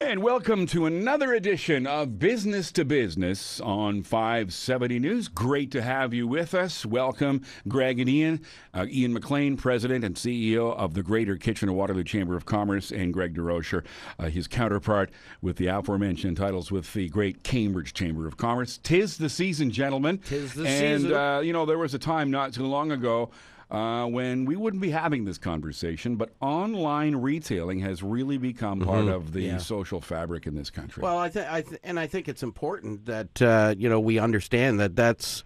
And welcome to another edition of Business to Business on 570 News. Great to have you with us. Welcome, Greg and Ian. Ian McLean, President and CEO of the Greater Kitchener-Waterloo Chamber of Commerce, and Greg Durocher, his counterpart with the aforementioned titles with the great Cambridge Chamber of Commerce. 'Tis the season, gentlemen. 'Tis the season. And, there was a time not too long ago when we wouldn't be having this conversation, but online retailing has really become part of the social fabric in this country. Well, I think it's important that we understand that that's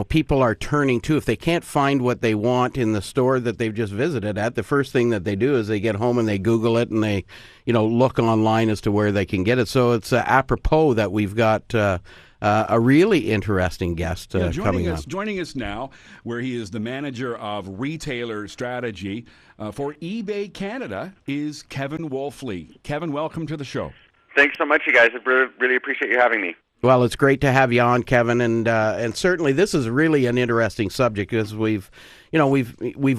people are turning to, if they can't find what they want in the store that they've just visited at, the first thing that they do is they get home and they Google it and they look online as to where they can get it. So it's apropos that we've got a really interesting guest coming up. Joining us now, where he is the manager of retailer strategy for eBay Canada, is Kevin Wolfley. Kevin, welcome to the show. Thanks so much, you guys. I really appreciate you having me. Well, it's great to have you on, Kevin, and certainly this is really an interesting subject because we've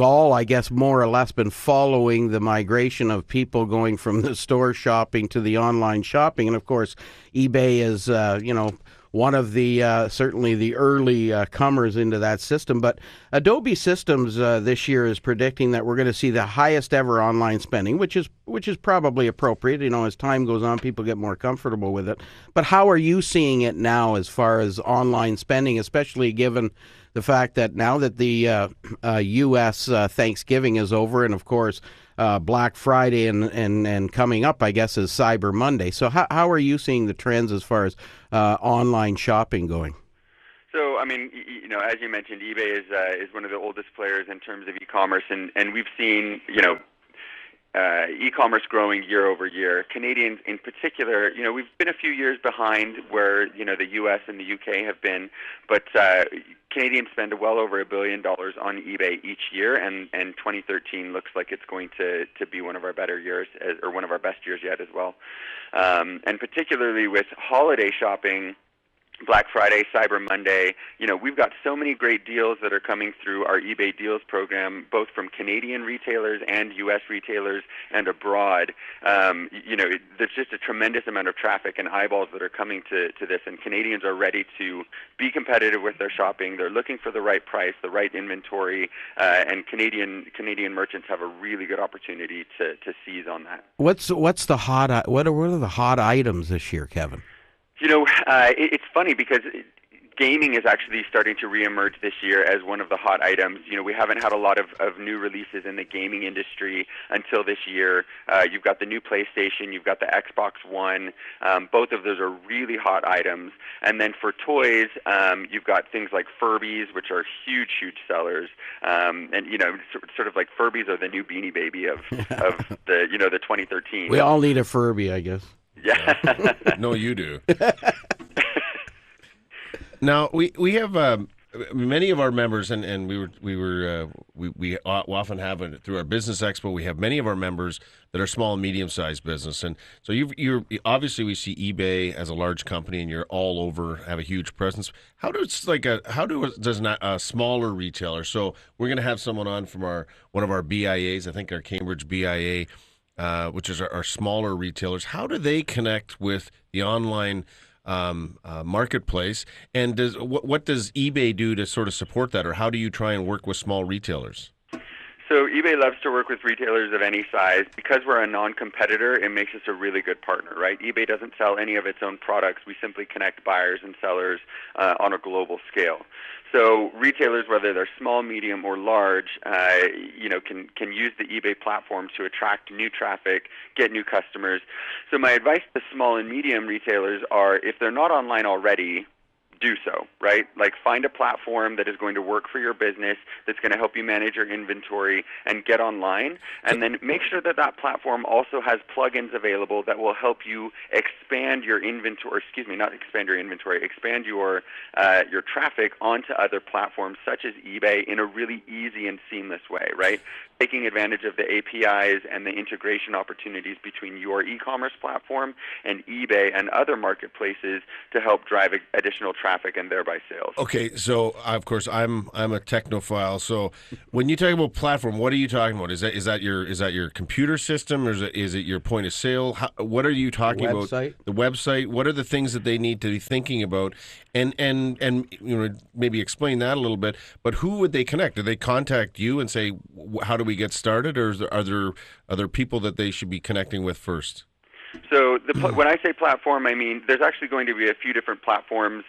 all, I guess, more or less been following the migration of people going from the store shopping to the online shopping, and of course, eBay is one of the certainly the early comers into that system. But Adobe Systems this year is predicting that we're going to see the highest ever online spending, which is probably appropriate. As time goes on, people get more comfortable with it. But how are you seeing it now as far as online spending, especially given the fact that now that the U.S. Thanksgiving is over, and of course Black Friday and coming up, I guess, is Cyber Monday. So how are you seeing the trends as far as online shopping going? So, as you mentioned, eBay is one of the oldest players in terms of e-commerce, and we've seen, e-commerce growing year over year. Canadians in particular, we've been a few years behind where, the U.S. and the U.K. have been, but Canadians spend well over $1 billion on eBay each year, and 2013 looks like it's going to be one of our better years, or one of our best years yet as well. And particularly with holiday shopping, Black Friday, Cyber Monday, we've got so many great deals that are coming through our eBay Deals program, both from Canadian retailers and U.S. retailers and abroad. There's just a tremendous amount of traffic and eyeballs that are coming to this, and Canadians are ready to be competitive with their shopping. They're looking for the right price, the right inventory, and Canadian merchants have a really good opportunity to seize on that. What are the hot items this year, Kevin? It's funny because gaming is actually starting to reemerge this year as one of the hot items. We haven't had a lot of new releases in the gaming industry until this year. You've got the new PlayStation, you've got the Xbox One. Both of those are really hot items. And then for toys, you've got things like Furbies, which are huge sellers. And sort of like Furbies are the new Beanie Baby of the 2013. We all need a Furby, I guess. Yeah. No, you do. Now we have many of our members, and we often have it through our business expo. We have many of our members that are small and medium sized business, and so you're obviously we see eBay as a large company, and you're all over, have a huge presence. How does a smaller retailer? So we're going to have someone on from one of our BIAs, I think our Cambridge BIA. Which is our smaller retailers. How do they connect with the online marketplace? And what does eBay do to sort of support that, or how do you try and work with small retailers? So eBay loves to work with retailers of any size. Because we're a non-competitor, it makes us a really good partner, right? eBay doesn't sell any of its own products. We simply connect buyers and sellers on a global scale. So retailers, whether they're small, medium, or large, can use the eBay platform to attract new traffic, get new customers. So my advice to small and medium retailers are, if they're not online already, do so, right? Like, find a platform that is going to work for your business, that's going to help you manage your inventory, and get online. And then make sure that platform also has plugins available that will help you expand your inventory, expand your traffic onto other platforms such as eBay in a really easy and seamless way, right? taking advantage of the APIs and the integration opportunities between your e-commerce platform and eBay and other marketplaces to help drive additional traffic and thereby sales. Okay, so of course I'm a technophile. So when you talk about platform, what are you talking about? Is that your computer system, or is it your point of sale? What are you talking about? The website. What are the things that they need to be thinking about? And maybe explain that a little bit. But who would they connect? Do they contact you and say, how do we get started, or are there people that they should be connecting with first? So when I say platform, I mean there's actually going to be a few different platforms,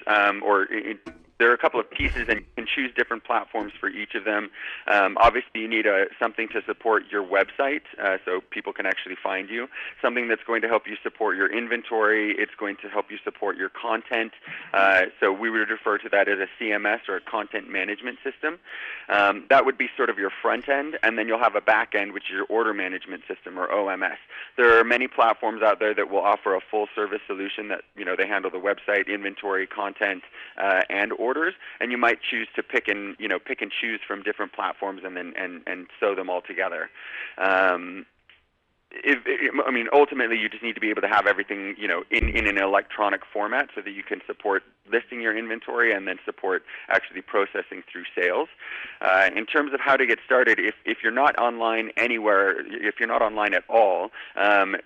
there are a couple of pieces, and you can choose different platforms for each of them. Obviously, you need something to support your website so people can actually find you, something that's going to help you support your inventory. It's going to help you support your content. So we would refer to that as a CMS, or a content management system. That would be sort of your front end, and then you'll have a back end, which is your order management system, or OMS. There are many platforms out there that will offer a full service solution that, they handle the website, inventory, content, and orders, and you might choose to pick and choose from different platforms and then and sew them all together. Ultimately, you just need to be able to have everything, in an electronic format so that you can support listing your inventory and then support actually processing through sales. In terms of how to get started, if you're not online anywhere, if you're not online at all,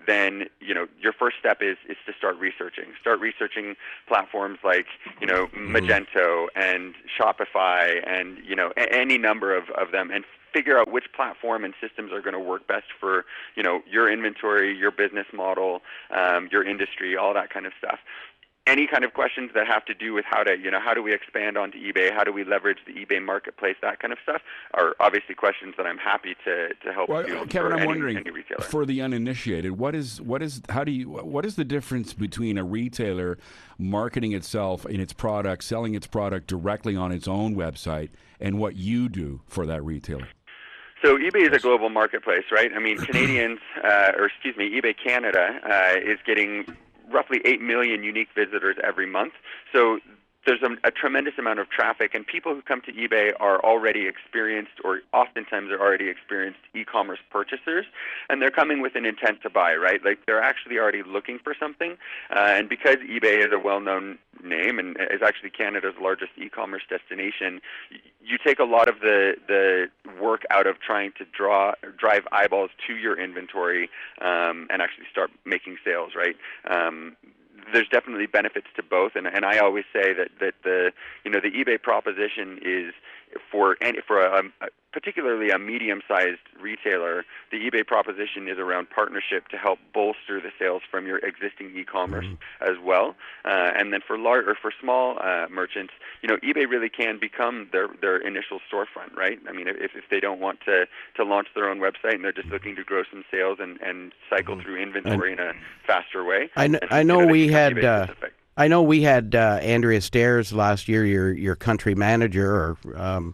then, your first step is to start researching. Start researching platforms like, Magento and Shopify and, any number of them, and figure out which platform and systems are going to work best for, your inventory, your business model, your industry, all that kind of stuff. Any kind of questions that have to do with how do we expand onto eBay, how do we leverage the eBay marketplace, that kind of stuff, are obviously questions that I'm happy to help you. Kevin, I'm wondering, any retailer. For the uninitiated, what is the difference between a retailer marketing itself in its product, selling its product directly on its own website, and what you do for that retailer? So eBay is a global marketplace, right? I mean, eBay Canada is getting roughly 8 million unique visitors every month. So there's a tremendous amount of traffic, and people who come to eBay are already experienced, or oftentimes they're already experienced e-commerce purchasers, and they're coming with an intent to buy, right? Like, they're actually already looking for something, and because eBay is a well-known name and is actually Canada's largest e-commerce destination, you take a lot of the work out of trying to drive eyeballs to your inventory and actually start making sales, right? There's definitely benefits to both, and I always say that the eBay proposition is for particularly a medium-sized retailer. The eBay proposition is around partnership to help bolster the sales from your existing e-commerce as well, and then for small merchants, eBay really can become their initial storefront, right? I mean, if they don't want to launch their own website and they're just looking to grow some sales and cycle through inventory in a faster way. I know we had Andrea Stairs last year, your country manager, or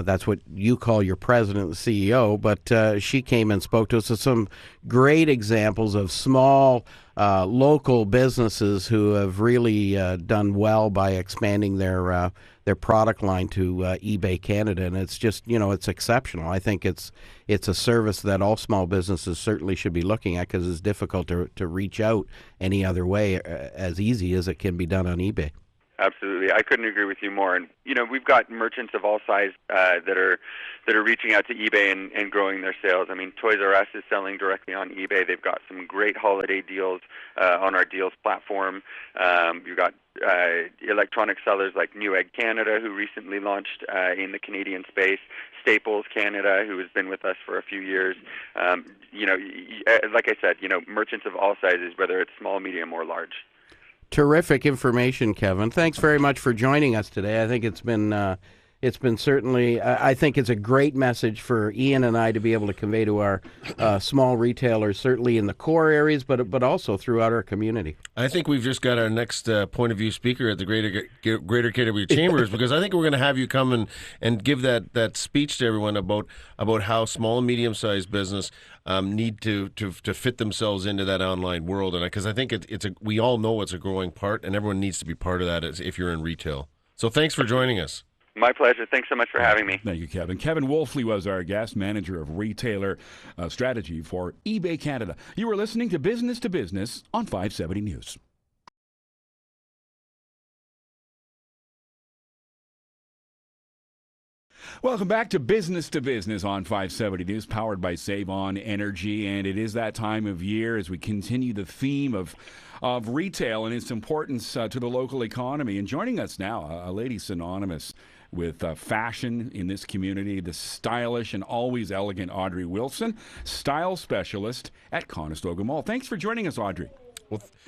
that's what you call your president and CEO, but she came and spoke to us of some great examples of small local businesses who have really done well by expanding their product line to eBay Canada, and it's just, it's exceptional. I think it's a service that all small businesses certainly should be looking at, because it's difficult to reach out any other way as easy as it can be done on eBay. Absolutely, I couldn't agree with you more. And we've got merchants of all size that are reaching out to eBay and growing their sales. I mean, Toys R Us is selling directly on eBay. They've got some great holiday deals on our deals platform. You've got electronic sellers like Newegg Canada, who recently launched in the Canadian space. Staples Canada, who has been with us for a few years. Like I said, merchants of all sizes, whether it's small, medium, or large. Terrific information, Kevin. Thanks very much for joining us today. I think it's been certainly, I think it's a great message for Ian and I to be able to convey to our small retailers, certainly in the core areas, but also throughout our community. I think we've just got our next point of view speaker at the Greater KW Chambers, because I think we're going to have you come and give that speech to everyone about how small and medium-sized business need to fit themselves into that online world, and because I think we all know it's a growing part, and everyone needs to be part of that if you're in retail. So thanks for joining us. My pleasure. Thanks so much for having me. Thank you, Kevin. Kevin Wolfley was our guest, manager of retailer strategy for eBay Canada. You were listening to Business on 570 News. Welcome back to Business on 570 News, powered by Save On Energy. And it is that time of year as we continue the theme of retail and its importance to the local economy. And joining us now, a lady synonymous with fashion in this community, the stylish and always elegant Audrey Wilson, style specialist at Conestoga Mall. Thanks for joining us, Audrey.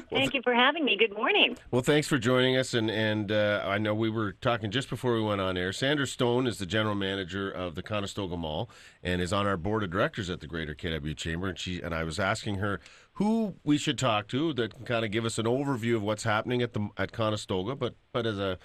Thank you for having me. Good morning. Well, thanks for joining us. And I know we were talking just before we went on air. Sandra Stone is the general manager of the Conestoga Mall and is on our board of directors at the Greater KW Chamber. And I was asking her who we should talk to that can kind of give us an overview of what's happening at Conestoga, but as a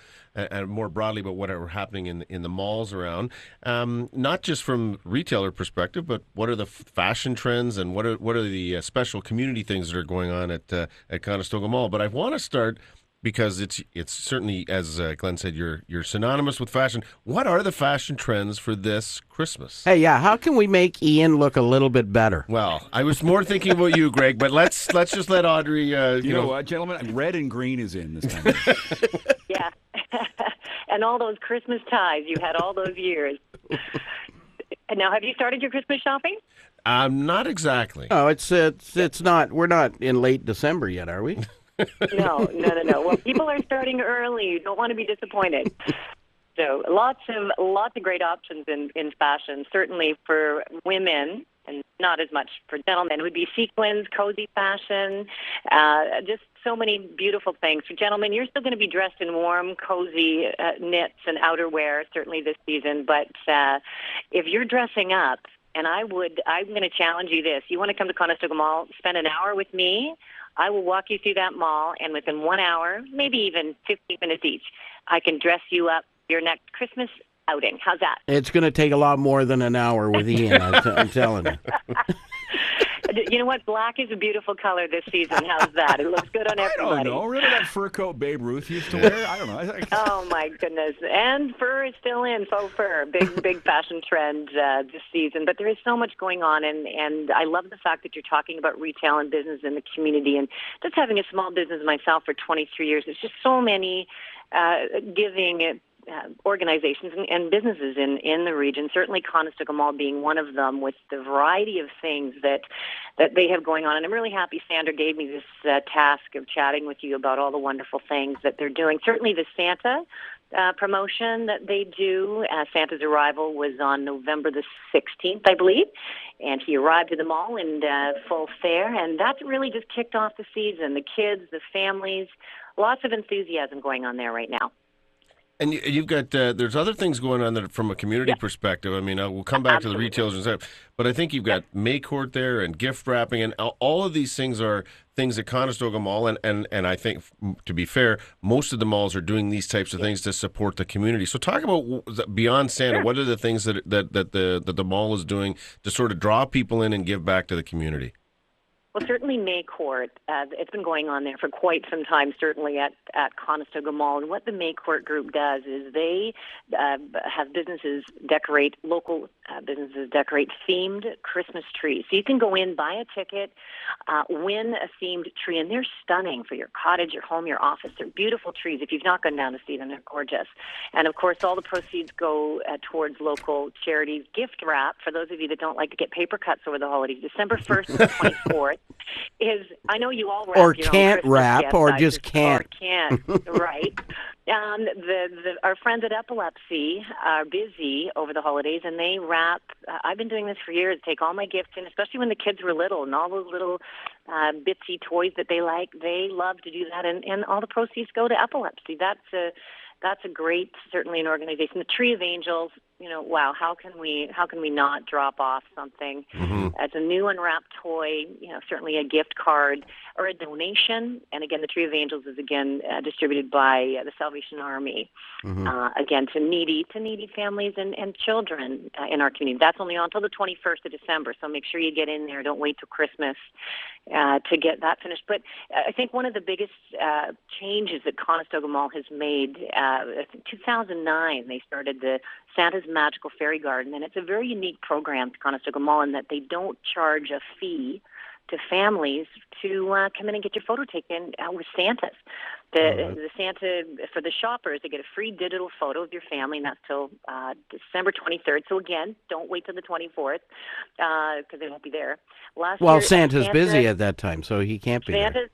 more broadly about what are happening in the malls around, not just from retailer perspective, but what are the fashion trends and what are the special community things that are going on at Conestoga Mall. But I want to start because it's certainly, as Glenn said, you're synonymous with fashion. What are the fashion trends for this Christmas? Hey, yeah, how can we make Ian look a little bit better? Well, I was more thinking about you, Greg, but let's just let Audrey. You know what, gentlemen? Red and green is in this time. Yeah, and all those Christmas ties you had all those years. And now, have you started your Christmas shopping? Not exactly. Oh, it's not. We're not in late December yet, are we? No. Well, people are starting early. You don't want to be disappointed. So lots of great options in fashion. Certainly for women, and not as much for gentlemen. It would be sequins, cozy fashion, just so many beautiful things. For gentlemen, you're still going to be dressed in warm, cozy knits and outerwear, certainly this season. But if you're dressing up, and I'm going to challenge you this. You want to come to Conestoga Mall, spend an hour with me. I will walk you through that mall, and within 1 hour, maybe even 15 minutes each, I can dress you up for your next Christmas outing. How's that? It's going to take a lot more than an hour with Ian, I'm telling you. You know what? Black is a beautiful color this season. How's that? It looks good on everybody. I don't know. Remember that fur coat Babe Ruth used to wear? I don't know. Oh, my goodness. And fur is still in, faux fur. Big fashion trend this season. But there is so much going on, and I love the fact that you're talking about retail and business in the community. And just having a small business myself for 23 years, there's just so many giving organizations and businesses in the region, certainly Conestoga Mall being one of them, with the variety of things that they have going on. And I'm really happy Sandra gave me this task of chatting with you about all the wonderful things that they're doing. Certainly the Santa promotion that they do. Santa's arrival was on November the 16th, I believe, and he arrived at the mall in full fare, and that really just kicked off the season. The kids, the families, lots of enthusiasm going on there right now. And you've got there's other things going on that from a community perspective. I mean, we'll come back to the retailers and stuff, but I think you've got May Court there and gift wrapping, and all of these things are things at Conestoga Mall. And I think, to be fair, most of the malls are doing these types of things to support the community. So talk about beyond Santa. What are the things that the mall is doing to sort of draw people in and give back to the community? Well, certainly May Court, it's been going on there for quite some time, certainly at Conestoga Mall. And what the May Court group does is they have businesses decorate, local businesses decorate themed Christmas trees. So you can go in, buy a ticket, win a themed tree, and they're stunning for your cottage, your home, your office. They're beautiful trees. If you've not gone down to see them, they're gorgeous. And, of course, all the proceeds go towards local charities. Gift wrap, for those of you that don't like to get paper cuts over the holidays, December 1st to the 24th. I know you all wrap or your can't own Christmas wrap, gifts, or just can't. Or can't, right. Our friends at Epilepsy are busy over the holidays, and they wrap. I've been doing this for years, take all my gifts in, especially when the kids were little, and all those little bitsy toys that they like. They love to do that, and all the proceeds go to Epilepsy. That's a great, certainly an organization. The Tree of Angels, wow, how can we not drop off something as a new unwrapped toy, certainly a gift card or a donation. And again, the Tree of Angels is again distributed by the Salvation Army, again to needy families and children in our community. That's only on until the 21st of December, so make sure you get in there. Don't wait till Christmas to get that finished. But I think one of the biggest changes that Conestoga Mall has made, I think 2009, they started the Santa's Magical Fairy Garden, and it's a very unique program to Conestoga Mall in that they don't charge a fee to families to come in and get your photo taken with Santas. The Santa, for the shoppers, they get a free digital photo of your family, and that's till December 23rd. So again, don't wait till the 24th because they won't be there. Santa's busy at that time, so he can't be there.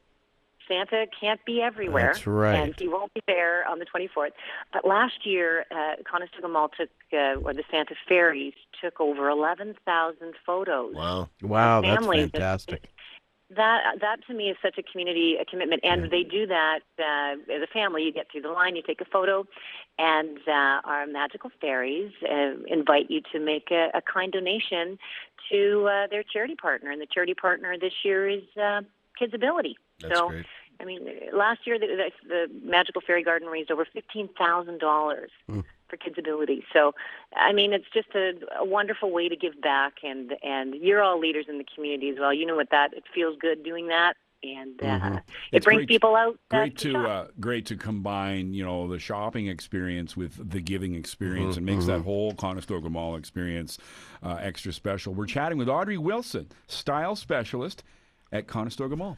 Santa can't be everywhere. That's right. And he won't be there on the 24th. But last year, Conestoga Mall or the Santa Fairies took over 11,000 photos. Wow, that's fantastic. That to me is such a commitment. And they do that as a family. You get through the line, you take a photo, and our magical fairies invite you to make a kind donation to their charity partner. And the charity partner this year is Kids Ability. That's great. I mean, last year the Magical Fairy Garden raised over $15,000 for Kids Ability. So, I mean, it's just a wonderful way to give back, and you're all leaders in the community as well. You know what it feels good doing that, and it brings people out. Great to combine, the shopping experience with the giving experience, and makes that whole Conestoga Mall experience extra special. We're chatting with Audrey Wilson, style specialist at Conestoga Mall.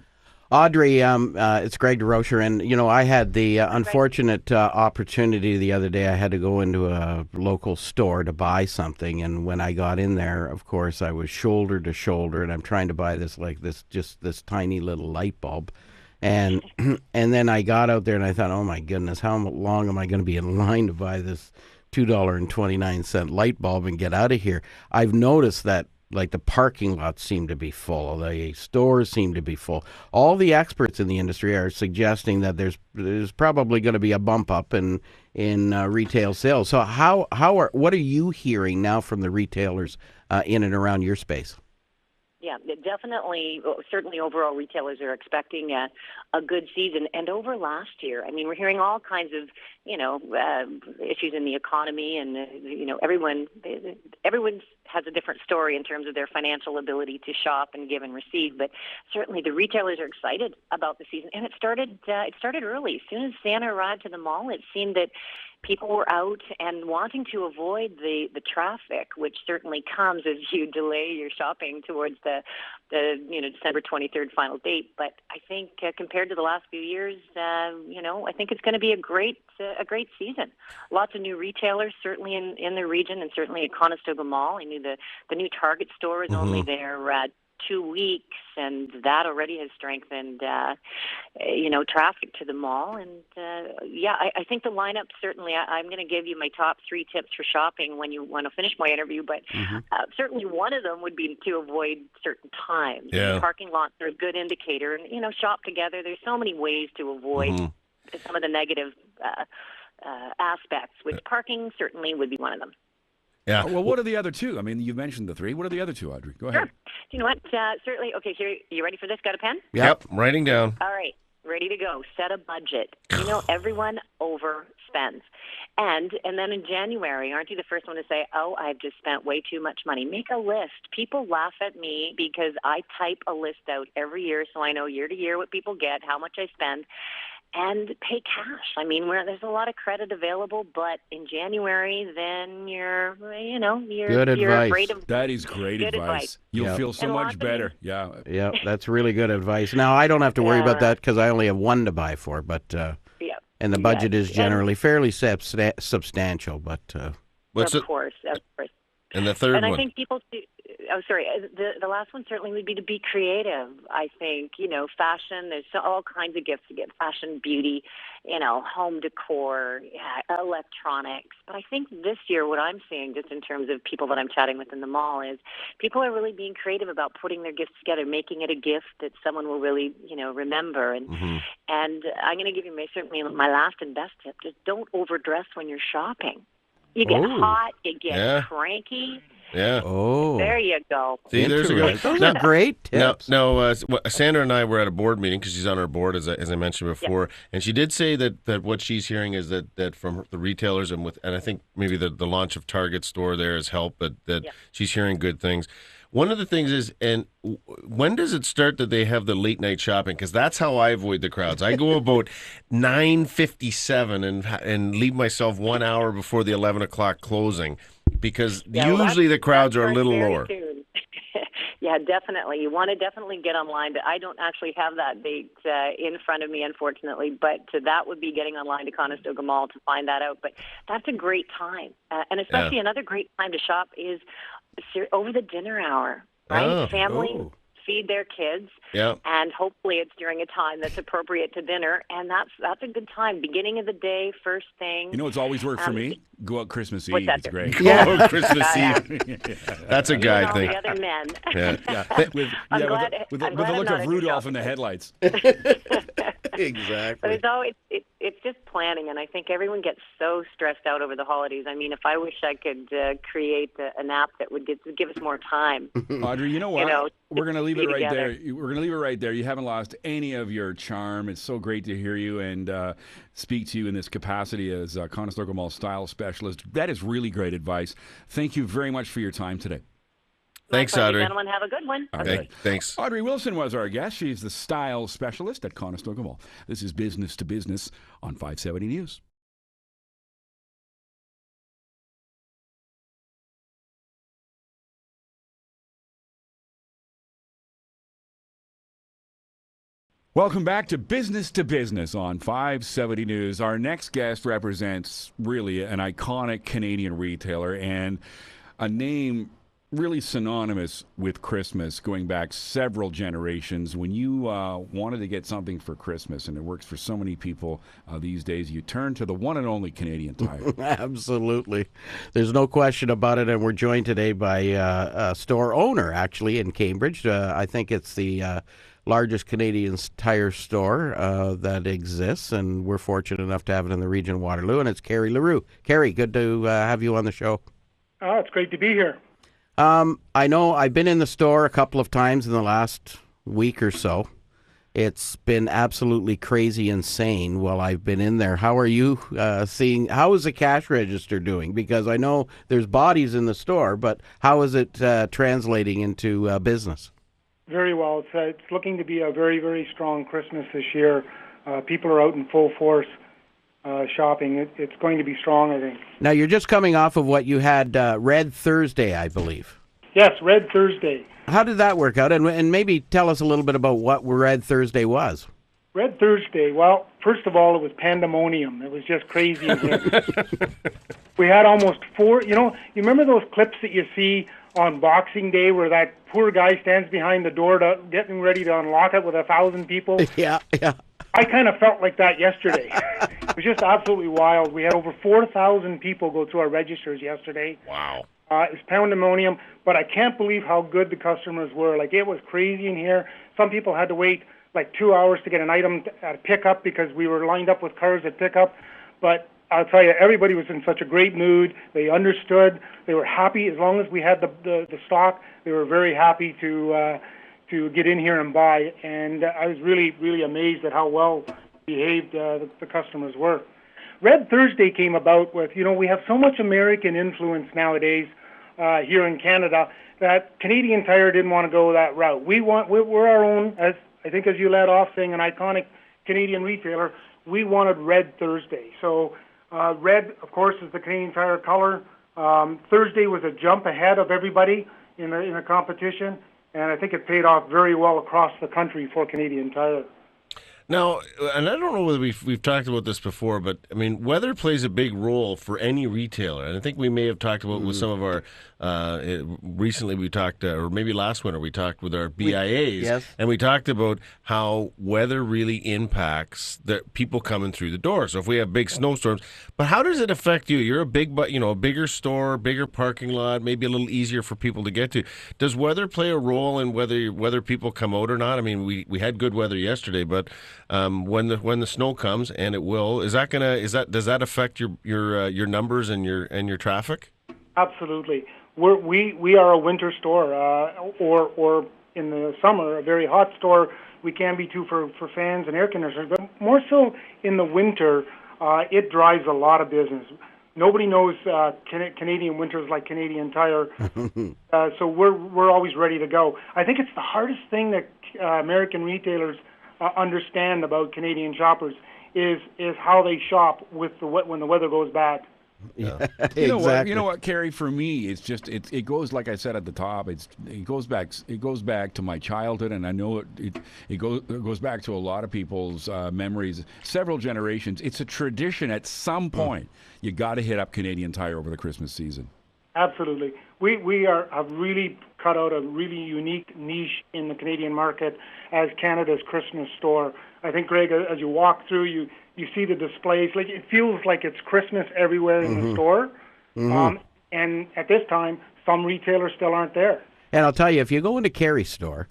Audrey, it's Greg Durocher, and I had the unfortunate opportunity the other day. I had to go into a local store to buy something, and when I got in there, of course, I was shoulder to shoulder, and I'm trying to buy this tiny little light bulb, and and then I got out there and I thought, oh my goodness, how long am I going to be in line to buy this $2.29 light bulb and get out of here? I've noticed that. Like the parking lots seem to be full, the stores seem to be full. All the experts in the industry are suggesting that there's probably going to be a bump up in retail sales. So what are you hearing now from the retailers in and around your space? Yeah, definitely. Certainly, overall, retailers are expecting a good season. And over last year, I mean, we're hearing all kinds of, issues in the economy, and everyone has a different story in terms of their financial ability to shop and give and receive. But certainly, the retailers are excited about the season, and it started early. As soon as Santa arrived to the mall, it seemed that people were out and wanting to avoid the traffic, which certainly comes as you delay your shopping towards the December 23rd final date. But I think compared to the last few years, I think it's going to be a great season. Lots of new retailers, certainly in the region, and certainly at Conestoga Mall. I knew the new Target store is only there 2 weeks, and that already has strengthened, traffic to the mall. And I think the lineup certainly. I'm going to give you my top 3 tips for shopping when you want to finish my interview. But certainly one of them would be to avoid certain times. Yeah. Parking lots are a good indicator, and shop together. There's so many ways to avoid some of the negative aspects, which parking certainly would be one of them. Yeah. Well, what are the other two? I mean, you mentioned the 3. What are the other 2, Audrey? Go ahead. Sure. You know what? Certainly. Okay, so you ready for this? Got a pen? Yep. Writing down. All right. Ready to go. Set a budget. Everyone overspends. And then in January, aren't you the first one to say, oh, I've just spent way too much money? Make a list. People laugh at me because I type a list out every year so I know year to year what people get, how much I spend. And pay cash. I mean, there's a lot of credit available, but in January, then you're good advice. Afraid of. That is great advice. You'll feel so much better. Yeah, that's really good advice. Now, I don't have to worry about that because I only have one to buy for, but and the budget is generally fairly substantial. But of course. And the third one. And I think people. The last one certainly would be to be creative. I think, fashion, there's all kinds of gifts to get, fashion, beauty, home decor, electronics. But I think this year what I'm seeing just in terms of people that I'm chatting with in the mall is people are really being creative about putting their gifts together, making it a gift that someone will really, remember. And and I'm going to give you certainly my last and best tip. Just don't overdress when you're shopping. You get Oh. hot, you get Yeah. cranky. Yeah. Oh, There you go. See, there's a good. Those are great tips. Sandra and I were at a board meeting because she's on our board, as I mentioned before, and she did say that what she's hearing is that from the retailers and I think maybe the launch of Target store there has helped, but that she's hearing good things. One of the things is, and when does it start that they have the late night shopping? Because that's how I avoid the crowds. I go about 9:57 and leave myself 1 hour before the 11 o'clock closing, because usually the crowds are a little lower. Yeah, definitely. You want to definitely get online, but I don't actually have that date in front of me, unfortunately. But that would be getting online to Conestoga Mall to find that out. But that's a great time. And especially another great time to shop is over the dinner hour, right? Oh. Families feed their kids, and hopefully it's during a time that's appropriate to dinner, and that's a good time. Beginning of the day, first thing. You know what's always worked for me? Go out Christmas Eve. It's great. Oh, Christmas Eve. That's a guy thing. The other men. With the look of Rudolph in the headlights. Exactly. But it's just planning, and I think everyone gets so stressed out over the holidays. I mean, if I wish I could create an app that would give us more time. Audrey, you know what? We're going to leave it right together. there. We're going to leave it right there. You haven't lost any of your charm. It's so great to hear you and speak to you in this capacity as Conestoga Mall style specialist. That is really great advice. Thank you very much for your time today. Thanks, Audrey. Gentlemen, have a good one. Okay. Thanks. Audrey Wilson was our guest. She's the style specialist at Conestoga Mall. This is Business to Business on 570 News. Welcome back to Business on 570 News. Our next guest represents really an iconic Canadian retailer and a name really synonymous with Christmas, going back several generations. When you wanted to get something for Christmas, and it works for so many people these days, you turn to the one and only Canadian Tire. Absolutely. There's no question about it, and we're joined today by a store owner, actually, in Cambridge. I think it's the largest Canadian Tire store that exists, and we're fortunate enough to have it in the region of Waterloo, and it's Kerry LaRue. Kerry, good to have you on the show. Oh, it's great to be here. I know I've been in the store a couple of times in the last week or so. It's been absolutely crazy insane while I've been in there. How are you seeing, how is the cash register doing? Because I know there's bodies in the store, but how is it translating into business? Very well. It's looking to be a very, very strong Christmas this year. People are out in full force shopping. It's going to be strong, I think. Now, you're just coming off of what you had Red Thursday, I believe. Yes, Red Thursday. How did that work out? And maybe tell us a little bit about what Red Thursday was. Red Thursday, well, first of all, it was pandemonium. It was just crazy. We had almost you remember those clips that you see on Boxing Day where that poor guy stands behind the door getting ready to unlock it with 1,000 people? Yeah. I kind of felt like that yesterday. It was just absolutely wild. We had over 4,000 people go through our registers yesterday. Wow. It's pandemonium, but I can't believe how good the customers were. Like, it was crazy in here. Some people had to wait like 2 hours to get an item at pickup because we were lined up with cars at pickup. But I'll tell you, everybody was in such a great mood. They understood. They were happy. As long as we had the stock, they were very happy to get in here and buy. And I was really, really amazed at how well behaved the customers were. Red Thursday came about with, we have so much American influence nowadays here in Canada that Canadian Tire didn't want to go that route. We're our own, as I think as you led off saying, an iconic Canadian retailer. We wanted Red Thursday. So red, of course, is the Canadian Tire color. Thursday was a jump ahead of everybody in a competition, and I think it paid off very well across the country for Canadian Tire. Now, and I don't know whether we've talked about this before, but I mean, weather plays a big role for any retailer, and I think we may have talked about with some of our. Recently, we talked, or maybe last winter, we talked with our BIAs, and we talked about how weather really impacts the people coming through the door. So if we have big snowstorms, but how does it affect you? You're a bigger store, bigger parking lot, maybe a little easier for people to get to. Does weather play a role in whether people come out or not? I mean, we had good weather yesterday, but when the snow comes, and it will. Does that affect your numbers and your traffic? Absolutely. We are a winter store, or in the summer, a very hot store. We can be too for fans and air conditioners, but more so in the winter, it drives a lot of business. Nobody knows Canadian winters like Canadian Tire, so we're always ready to go. I think it's the hardest thing that American retailers understand about Canadian shoppers is how they shop when the weather goes bad. Yeah, You know what? exactly. You know what, Carrie? For me, it's just it goes like I said at the top. It goes back to my childhood, and I know it goes back to a lot of people's memories, several generations. It's a tradition. At some point, you got to hit up Canadian Tire over the Christmas season. Absolutely. We have really cut out a really unique niche in the Canadian market as Canada's Christmas store. I think, Greg, as you walk through, you see the displays. Like, it feels like it's Christmas everywhere in the store. And at this time, some retailers still aren't there. And I'll tell you, if you go into Carrie's store,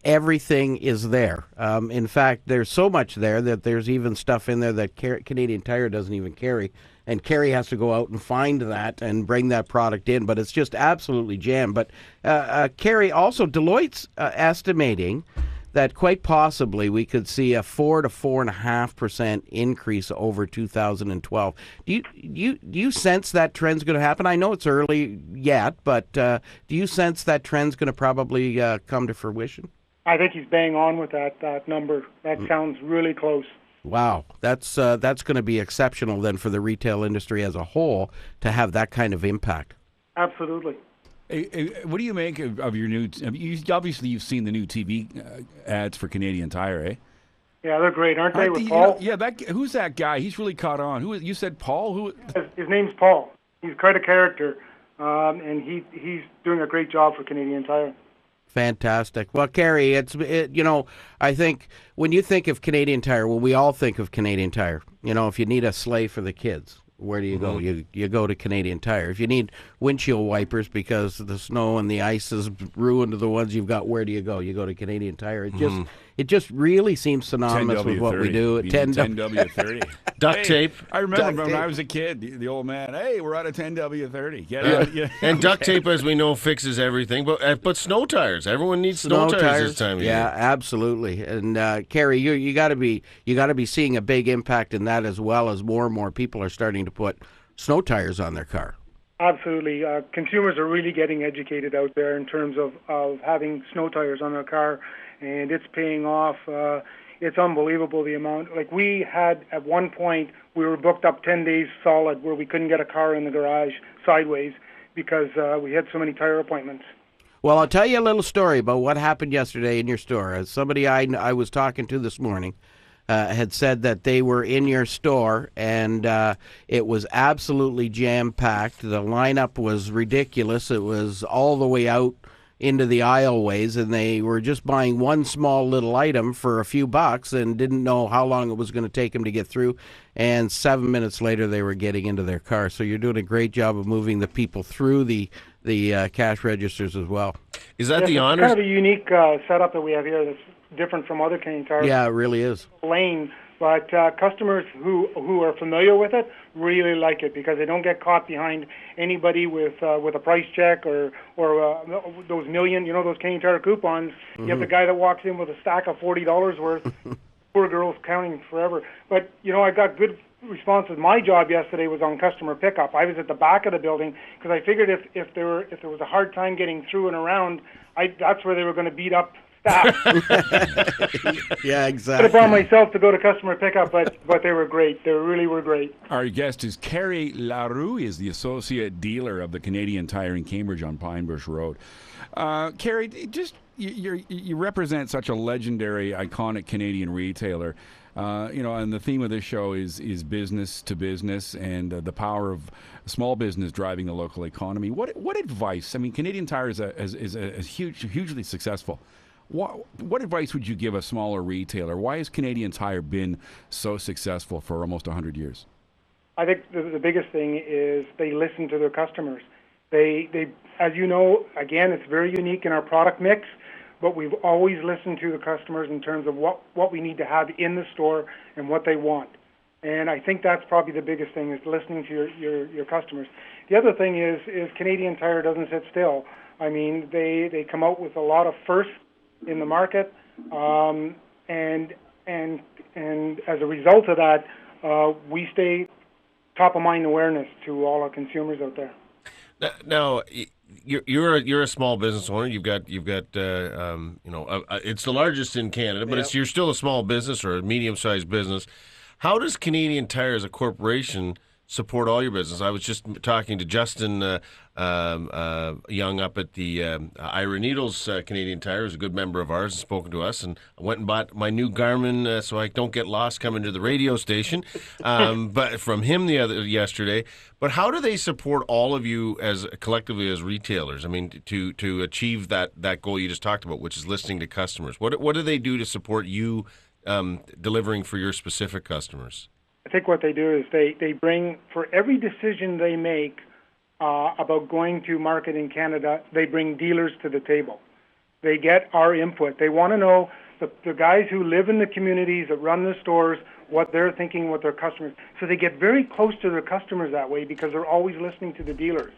everything is there. In fact, there's so much there that there's even stuff in there that Canadian Tire doesn't even carry. And Carrie has to go out and find that and bring that product in. But it's just absolutely jammed. But Carrie, also, Deloitte's estimating that quite possibly we could see a 4 to 4.5% increase over 2012. Do you sense that trend's going to happen? I know it's early yet, but do you sense that trend's going to probably come to fruition? I think he's bang on with that number. That sounds really close. Wow, that's going to be exceptional then for the retail industry as a whole to have that kind of impact. Absolutely. What do you make of your new? Obviously, you've seen the new TV ads for Canadian Tire, eh? Yeah, they're great, aren't they? With Paul. Who's that guy? He's really caught on. Who you said? Paul? Who? His name's Paul. He's quite a character, and he's doing a great job for Canadian Tire. Fantastic. Well, Carrie, I think when you think of Canadian Tire, well, we all think of Canadian Tire. If you need a sleigh for the kids, where do you go? You go to Canadian Tire. If you need windshield wipers because the snow and the ice has ruined the ones you've got, where do you go? You go to Canadian Tire. It just really seems synonymous with what we do. 10W30. Duct tape. I remember when I was a kid, the old man, hey, we're out of 10W30. Get out. Yeah. And duct tape, as we know, fixes everything. But snow tires. Everyone needs snow tires this time of year. Yeah, absolutely. And Carrie, you got to be seeing a big impact in that, as well as more people are starting to put snow tires on their car. Absolutely. Consumers are really getting educated out there in terms of having snow tires on their car, and it's paying off. It's unbelievable the amount. Like, we had, at one point, we were booked up 10 days solid where we couldn't get a car in the garage sideways because we had so many tire appointments. Well, I'll tell you a little story about what happened yesterday in your store. As somebody I was talking to this morning had said that they were in your store, and it was absolutely jam-packed. The lineup was ridiculous. It was all the way out into the aisleways, and they were just buying one small little item for a few bucks and didn't know how long it was going to take them to get through. And 7 minutes later, they were getting into their car. So you're doing a great job of moving the people through the cash registers as well. Is that the It's honors? kind of a unique setup that we have here that's different from other Canadian Tire. Yeah, it really is. Lane, but customers who are familiar with it really like it because they don't get caught behind anybody with a price check or those million, those Canadian Tire coupons. You have the guy that walks in with a stack of $40 worth. Poor girl's counting forever. But I got good responses. My job yesterday was on customer pickup. I was at the back of the building because I figured if there was a hard time getting through and around, that's where they were going to beat up staff. Yeah, I exactly. brought myself to go to customer pickup, but they were great. They really were great. Our guest is Carrie Laroux, is the associate dealer of the Canadian Tire in Cambridge on Pine Bush Road. Carrie, you represent such a legendary, iconic Canadian retailer. And the theme of this show is business to business and the power of small business driving the local economy. What advice? I mean, Canadian Tire is hugely successful. What advice would you give a smaller retailer? Why has Canadian Tire been so successful for almost 100 years? I think the biggest thing is they listen to their customers. They, as you know, again, it's very unique in our product mix, but we've always listened to the customers in terms of what we need to have in the store and what they want. And I think that's probably the biggest thing, is listening to your customers. The other thing is Canadian Tire doesn't sit still. I mean, they come out with a lot of firsts in the market, and as a result of that, we stay top of mind awareness to all our consumers out there. Now, you're a small business owner. You've got it's the largest in Canada, but you're still a small business or a medium-sized business. How does Canadian Tire as a corporation support all your business? I was just talking to Justin Young up at the Ira Needles Canadian Tire, who's a good member of ours, and spoken to us, and I went and bought my new Garmin so I don't get lost coming to the radio station. But from him yesterday. But how do they support all of you as collectively as retailers? I mean, to achieve that goal you just talked about, which is listening to customers. What do they do to support you delivering for your specific customers? I think what they do is they bring, for every decision they make about going to market in Canada, they bring dealers to the table. They get our input. They want to know the guys who live in the communities that run the stores, what they're thinking, what their customers. So they get very close to their customers that way because they're always listening to the dealers.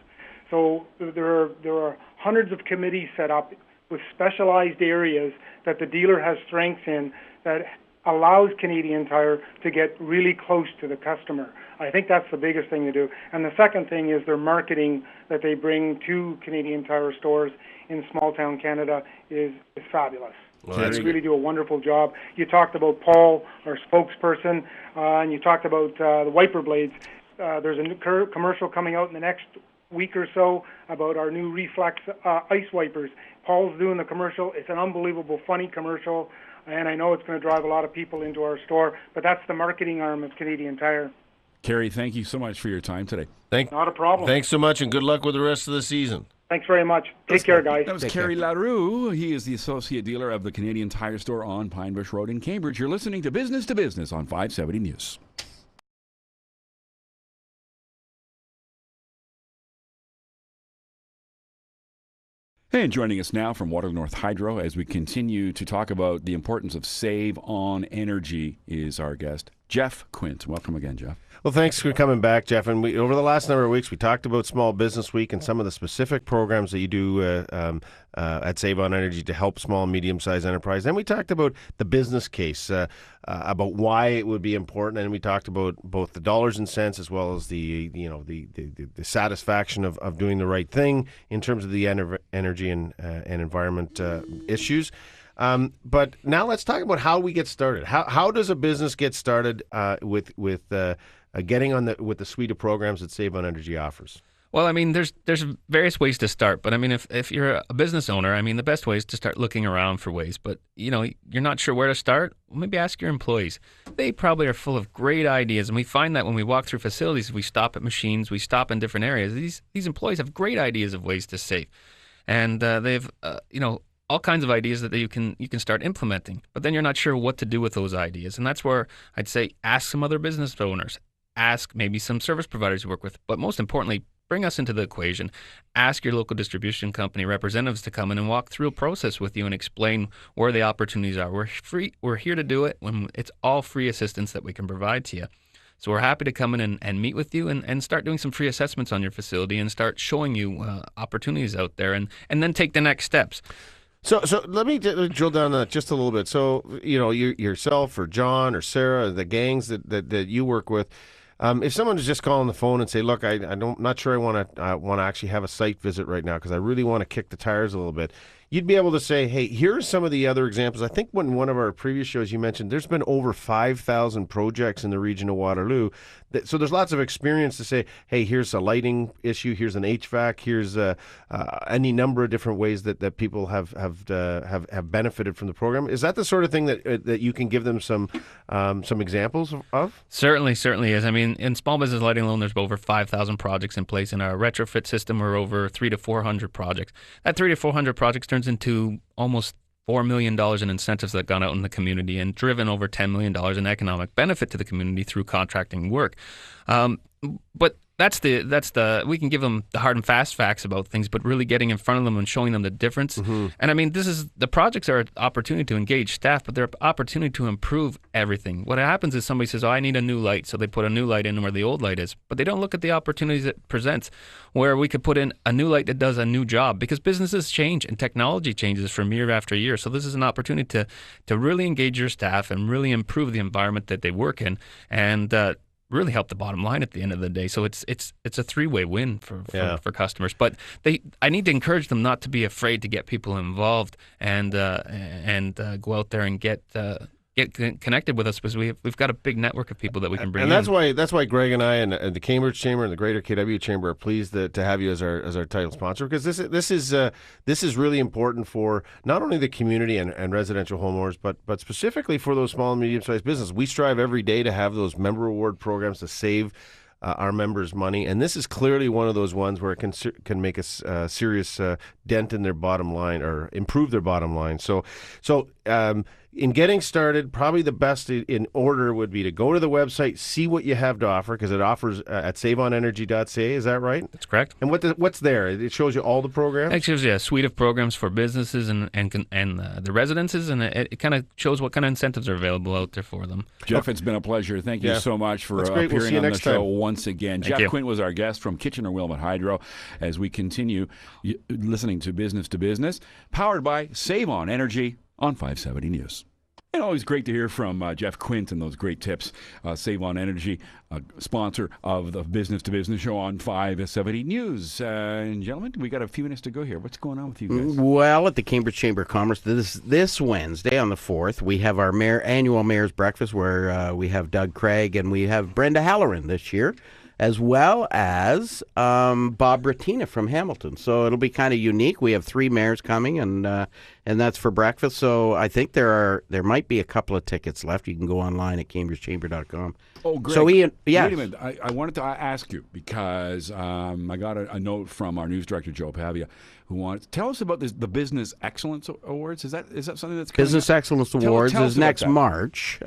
So there are hundreds of committees set up with specialized areas that the dealer has strengths in that allows Canadian Tire to get really close to the customer. I think that's the biggest thing to do. And the second thing is their marketing that they bring to Canadian Tire stores in small town Canada is fabulous. Well, they really do a wonderful job. You talked about Paul, our spokesperson, and you talked about the wiper blades. There's a new commercial coming out in the next week or so about our new Reflex ice wipers. Paul's doing the commercial. It's an unbelievable, funny commercial, and I know it's going to drive a lot of people into our store, but that's the marketing arm of Canadian Tire. Kerry, thank you so much for your time today. Not a problem. Thanks so much, and good luck with the rest of the season. Thanks very much. Take care, guys. That was Kerry LaRue. He is the associate dealer of the Canadian Tire Store on Pine Bush Road in Cambridge. You're listening to Business on 570 News. And joining us now from Waterloo North Hydro as we continue to talk about the importance of save on energy is our guest, Jeff Quint. Welcome again, Jeff. Well, thanks for coming back, Jeff. And over the last number of weeks, we talked about Small Business Week and some of the specific programs that you do at Save on Energy to help small and medium-sized enterprise. Then we talked about the business case, about why it would be important, and we talked about both the dollars and cents as well as the satisfaction of doing the right thing in terms of the energy and environment issues. But now let's talk about how we get started. How does a business get started with getting on with the suite of programs that Save on Energy offers? Well, I mean, there's various ways to start, but I mean, if you're a business owner, I mean, the best way is to start looking around for ways. But you're not sure where to start. Well, maybe ask your employees. They probably are full of great ideas, and we find that when we walk through facilities, we stop at machines, we stop in different areas. These employees have great ideas of ways to save, and they've all kinds of ideas that you can start implementing. But then you're not sure what to do with those ideas, and that's where I'd say ask some other business owners, ask maybe some service providers you work with, but most importantly, bring us into the equation. Ask your local distribution company representatives to come in and walk through a process with you and explain where the opportunities are. We're here to do it when it's all free assistance that we can provide to you. So we're happy to come in and meet with you and start doing some free assessments on your facility and start showing you opportunities out there and then take the next steps. So let me drill down on that just a little bit. So, yourself or John or Sarah, the gangs that you work with, if someone is just calling the phone and say, look, I'm not sure I want to actually have a site visit right now because I really want to kick the tires a little bit, you'd be able to say, hey, here are some of the other examples. I think when one of our previous shows you mentioned there's been over 5,000 projects in the region of Waterloo. So there's lots of experience to say, hey, here's a lighting issue, here's an HVAC, here's any number of different ways that people have benefited from the program. Is that the sort of thing that you can give them some examples of? Certainly is. I mean, in small business lighting alone, there's over 5,000 projects in place. In our retrofit system, we're over 300 to 400 projects. That 300 to 400 projects turns into almost $4 million in incentives that gone out in the community and driven over $10 million in economic benefit to the community through contracting work. But That's the we can give them the hard and fast facts about things, but really getting in front of them and showing them the difference. And I mean, the projects are an opportunity to engage staff, but they're an opportunity to improve everything. What happens is somebody says, "Oh, I need a new light," so they put a new light in where the old light is, but they don't look at the opportunities it presents, where we could put in a new light that does a new job, because businesses change and technology changes from year after year. So this is an opportunity to really engage your staff and really improve the environment that they work in, and really help the bottom line at the end of the day. So it's a three-way win for customers. But I need to encourage them not to be afraid to get people involved and go out there and get connected with us, because we've got a big network of people that we can bring in. And that's why Greg and I and the Cambridge Chamber and the Greater KW Chamber are pleased to have you as our title sponsor, because this is really important for not only the community and residential homeowners, but specifically for those small and medium-sized businesses. We strive every day to have those member reward programs to save our members money, and this is clearly one of those ones where it can make a serious dent in their bottom line or improve their bottom line. So in getting started, probably the best in order would be to go to the website, see what you have to offer, because it offers at saveonenergy.ca. Is that right? That's correct. And what's there? It shows you all the programs? It shows you a suite of programs for businesses and the residences, and it kind of shows what kind of incentives are available out there for them. Jeff, it's been a pleasure. Thank you so much for appearing on the show once again. Jeff Quint was our guest from Kitchener-Wilmot Hydro, as we continue listening to Business to Business, powered by Save On Energy on 570 News. And always great to hear from Jeff Quint and those great tips. Save On Energy, sponsor of the Business to Business show on 570 News. And gentlemen, we got a few minutes to go here. What's going on with you guys? Well, at the Cambridge Chamber of Commerce this Wednesday on the 4th, we have our annual Mayor's Breakfast, where we have Doug Craig and we have Brenda Halloran this year, as well as Bob Rattina from Hamilton. So it'll be kind of unique. We have 3 mayors coming, and that's for breakfast. So I think there might be a couple of tickets left. You can go online at cambridgechamber.com. Oh, Greg, so Ian, wait a minute. I wanted to ask you, because I got a note from our news director, Joe Pavia, who wants tell us about the Business Excellence Awards. Is that something that's coming Business up? Excellence Awards is next March.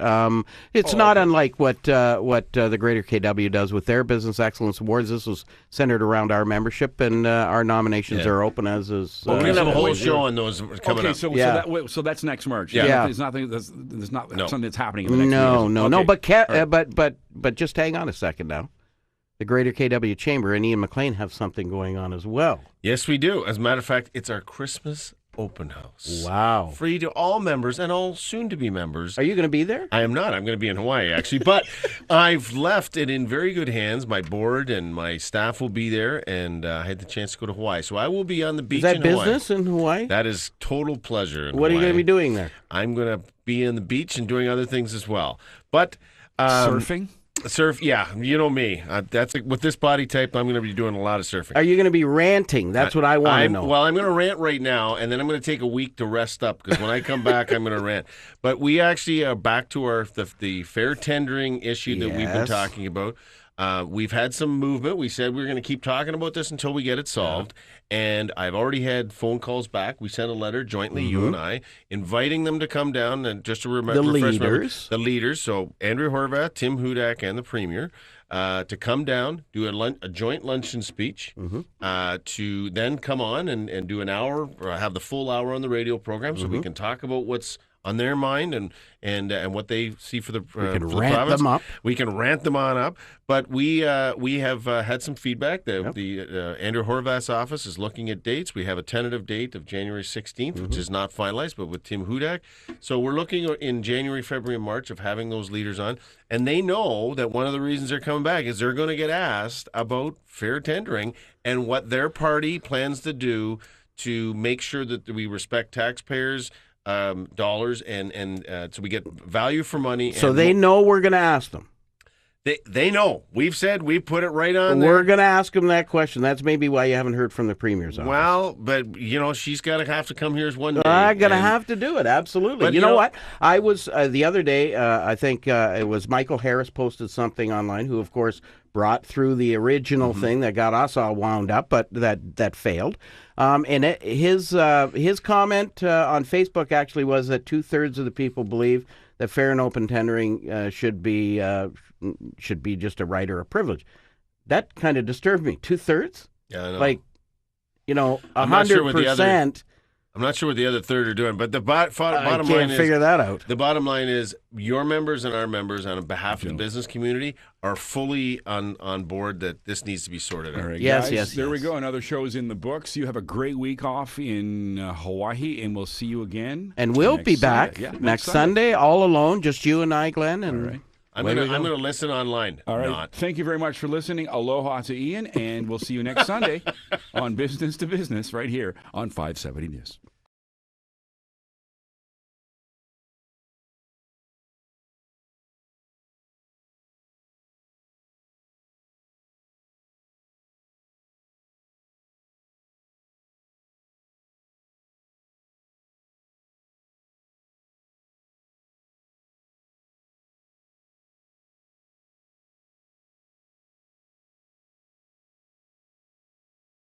It's not unlike what the Greater KW does with their Business Excellence Awards. This was centered around our membership, and our nominations are open as is. We're going to have a whole show on those coming up. So that's next March. There's nothing. There's not something that's happening in the next No. But just hang on a second now. The Greater KW Chamber and Ian McLean have something going on as well. Yes, we do. As a matter of fact, it's our Christmas open house. Wow. Free to all members and all soon-to-be members. Are you going to be there? I am not. I'm going to be in Hawaii, actually. But I've left it in very good hands. My board and my staff will be there, and I had the chance to go to Hawaii. So I will be on the beach in Hawaii. Is that business in Hawaii? That is total pleasure in What Hawaii. are you going to be doing there? I'm going to be on the beach and doing other things as well. But surfing? Surf, yeah, you know me. That's with this body type, I'm going to be doing a lot of surfing. Are you going to be ranting? That's what I want to know. Well, I'm going to rant right now, and then I'm going to take a week to rest up, because when I come back, I'm going to rant. But we actually are back to the fair tendering issue that we've been talking about. We've had some movement. We said we were going to keep talking about this until we get it solved. And I've already had phone calls back. We sent a letter jointly, you and I, inviting them to come down, and just to remember the leaders. So Andrew Horvath, Tim Hudak, and the Premier to come down, do a joint luncheon speech, to then come on and do an hour, or have the full hour on the radio program, so we can talk about what's on their mind and what they see for the we can for rant the province. them up. We can rant them on up, but we have had some feedback. The Andrew Horvath's office is looking at dates. We have a tentative date of January 16th, which is not finalized, but with Tim Hudak. So we're looking in January, February, and March of having those leaders on, and they know that one of the reasons they're coming back is they're going to get asked about fair tendering and what their party plans to do to make sure that we respect taxpayers' dollars and so we get value for money. So they know we're going to ask them. They know. We've said, we put it right on there. We're going to ask them that question. That's maybe why you haven't heard from the Premier's office. Well, but, she's got to have to come here one day. I'm going to have to do it, absolutely. But you know what? I was, the other day, I think it was Michael Harris posted something online, who, of course, brought through the original thing that got us all wound up, but that failed. And his comment on Facebook actually was that 2/3 of the people believe that fair and open tendering should be just a right or a privilege. that kind of disturbed me. 2/3? Yeah, I know. Like, I'm not sure what the other- 100%. I'm not sure what the other third are doing, but the bottom I line can't is figure that out. the bottom line is your members and our members on behalf of the business community are fully on board that this needs to be sorted out. All right, Yes, guys, yes, there we yes. go. Another show's in the books. You have a great week off in Hawaii, and we'll see you again. And we'll next be Sunday. back Yeah, next Sunday, all alone, just you and I, Glenn. And All right. I'm away we going go. to listen online. All right. Not. Thank you very much for listening. Aloha to Ian, and we'll see you next Sunday on Business to Business right here on 570 News.